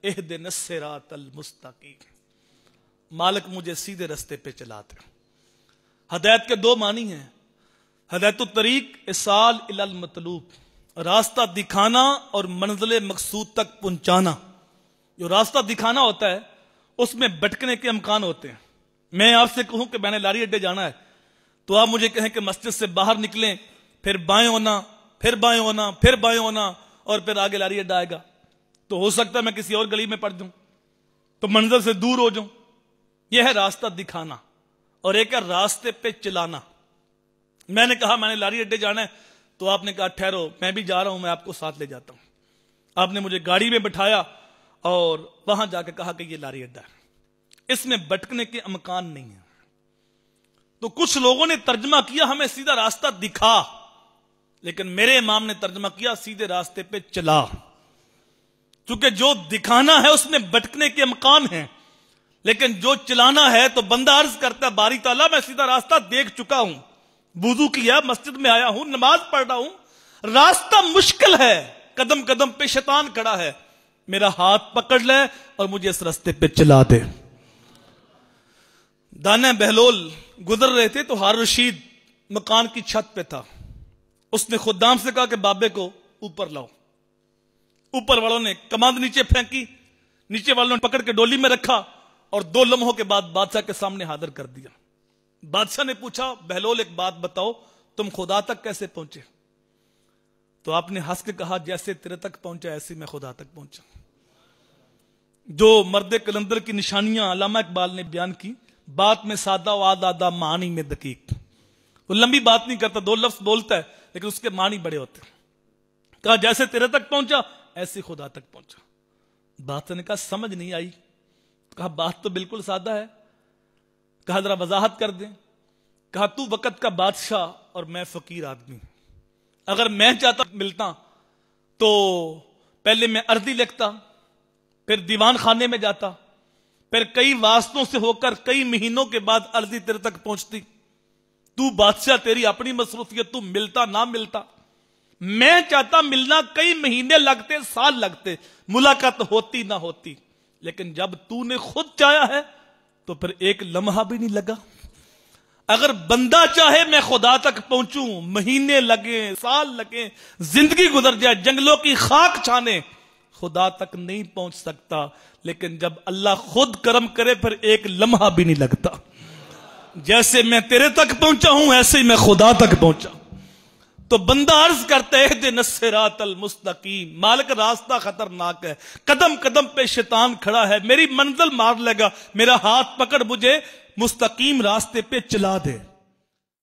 इहदिनस सिरातल मुस्तकीम, मालिक मुझे सीधे रास्ते पे चला दे। हदायत के दो मानी हैं, हदायतुत तरीक इसाल इलल मतलूब, रास्ता दिखाना और मंजिल मकसूद तक पहुंचाना। जो रास्ता दिखाना होता है उसमें भटकने के इम्कान होते हैं। मैं आपसे कहूं कि मैंने लारी अड्डे जाना है, तो आप मुझे कहें कि मस्जिद से बाहर निकलें, फिर बाएं होना, फिर बाएं होना, फिर बाएं होना, और फिर आगे लारी अड्डा आएगा, तो हो सकता है मैं किसी और गली में पड़ जाऊं, तो मंजिल से दूर हो जाऊं। यह है रास्ता दिखाना, और एक है रास्ते पे चलाना। मैंने कहा मैंने लारी अड्डे जाना है, तो आपने कहा ठहरो मैं भी जा रहा हूं, मैं आपको साथ ले जाता हूं। आपने मुझे गाड़ी में बिठाया और वहां जाकर कहा कि ये लारी अड्डा है, इसमें भटकने के इम्कान नहीं है। तो कुछ लोगों ने तर्जमा किया हमें सीधा रास्ता दिखा, लेकिन मेरे इमाम ने तर्जमा किया सीधे रास्ते पे चला। क्योंकि जो दिखाना है उसमें भटकने के इम्कान है, लेकिन जो चलाना है तो बंदा अर्ज करता है बारी ताला मैं सीधा रास्ता देख चुका हूं, वुजू किया, मस्जिद में आया हूं, नमाज पढ़ रहा हूं, रास्ता मुश्किल है, कदम कदम पे शैतान खड़ा है, मेरा हाथ पकड़ ले और मुझे इस रास्ते पे चला दे। दाना बहलोल गुजर रहे थे तो हारून रशीद मकान की छत पे था। उसने खुदाम से कहा कि बाबे को ऊपर लाओ। ऊपर वालों ने कमांद नीचे फेंकी, नीचे वालों ने पकड़ के डोली में रखा और 2 लम्हों के बाद बादशाह के सामने हाजिर कर दिया। बादशाह ने पूछा बहलोल एक बात बताओ, तुम खुदा तक कैसे पहुंचे? तो आपने हंस के कहा जैसे तेरे तक पहुंचा ऐसे मैं खुदा तक पहुंचा। जो मर्द कलंदर की निशानियां अल्लामा इकबाल ने बयान की, बात में सादा वाद आदा मानी में दकीक। वो लंबी बात नहीं करता, 2 लफ्ज बोलता है, लेकिन उसके मानी बड़े होते हैं। कहा जैसे तेरे तक पहुंचा ऐसे खुदा तक पहुंचा। बादशाह ने कहा समझ नहीं आई। कहा बात तो बिल्कुल सादा है। कहा जरा वजाहत कर दे। कहा तू वक्त का बादशाह और मैं फकीर आदमी, अगर मैं चाहता मिलता तो पहले मैं अर्जी लिखता, फिर दीवान खाने में जाता, फिर कई वास्तों से होकर कई महीनों के बाद अर्जी तेरे तक पहुंचती। तू बादशाह, तेरी अपनी मसरूफियत, तू मिलता ना मिलता। मैं चाहता मिलना कई महीने लगते, साल लगते, मुलाकात होती ना होती, लेकिन जब तूने खुद चाहा है तो फिर एक लम्हा भी नहीं लगा। अगर बंदा चाहे मैं खुदा तक पहुंचूं, महीने लगे, साल लगे, जिंदगी गुजर जाए, जंगलों की खाक छाने, खुदा तक नहीं पहुंच सकता। लेकिन जब अल्लाह खुद करम करे फिर एक लम्हा भी नहीं लगता। जैसे मैं तेरे तक पहुंचा हूं ऐसे ही मैं खुदा तक पहुंचा। तो बंदा अर्ज करता है इहदिनस सिरातल मुस्तकीम, मालिक रास्ता खतरनाक है, कदम कदम पे शैतान खड़ा है, मेरी मंजिल मार लेगा, मेरा हाथ पकड़ मुझे मुस्तकीम रास्ते पे चला दे।